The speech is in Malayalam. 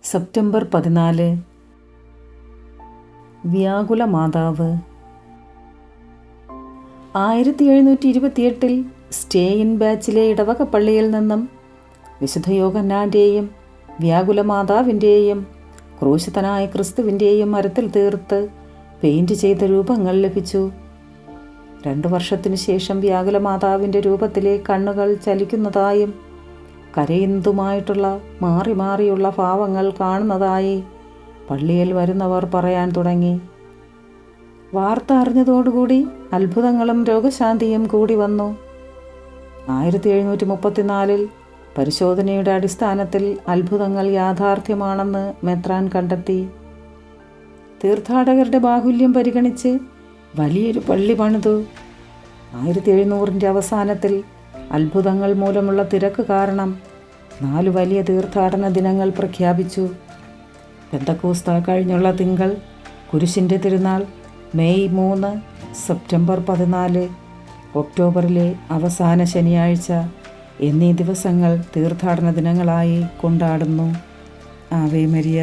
സെപ്റ്റംബർ 14 വ്യാകുല മാതാവ്. 1728 സ്റ്റേ ഇൻ ബാച്ചിലെ ഇടവക പള്ളിയിൽ നിന്നും വിശുദ്ധ യോഹന്നാൻ്റെയും വ്യാകുല മാതാവിൻ്റെയും ക്രൂശിതനായ ക്രിസ്തുവിൻ്റെയും മരത്തിൽ തീർത്ത് പെയിൻറ് ചെയ്ത രൂപങ്ങൾ ലഭിച്ചു. 2 വർഷത്തിനു ശേഷം വ്യാകുല മാതാവിൻ്റെ രൂപത്തിലെ കണ്ണുകൾ ചലിക്കുന്നതായും കരയുന്നതുമായിട്ടുള്ള മാറി മാറിയുള്ള ഭാവങ്ങൾ കാണുന്നതായി പള്ളിയിൽ വരുന്നവർ പറയാൻ തുടങ്ങി. വാർത്ത അറിഞ്ഞതോടുകൂടി അത്ഭുതങ്ങളും രോഗശാന്തിയും കൂടി വന്നു. 1734 പരിശോധനയുടെ അടിസ്ഥാനത്തിൽ അത്ഭുതങ്ങൾ യാഥാർത്ഥ്യമാണെന്ന് മെത്രാൻ കണ്ടെത്തി. തീർത്ഥാടകരുടെ ബാഹുല്യം പരിഗണിച്ച് വലിയൊരു പള്ളി പണിതു. 1700 അവസാനത്തിൽ അത്ഭുതങ്ങൾ മൂലമുള്ള തിരക്ക് കാരണം 4 വലിയ തീർത്ഥാടന ദിനങ്ങൾ പ്രഖ്യാപിച്ചു. പെന്തക്കോസ്ത കഴിഞ്ഞുള്ള തിങ്കൾ, കുരിശിൻ്റെ തിരുനാൾ മെയ് 3, സെപ്റ്റംബർ 14, ഒക്ടോബറിലെ അവസാന ശനിയാഴ്ച എന്നീ ദിവസങ്ങൾ തീർത്ഥാടന ദിനങ്ങളായി കൊണ്ടാടുന്നു. Ave Maria.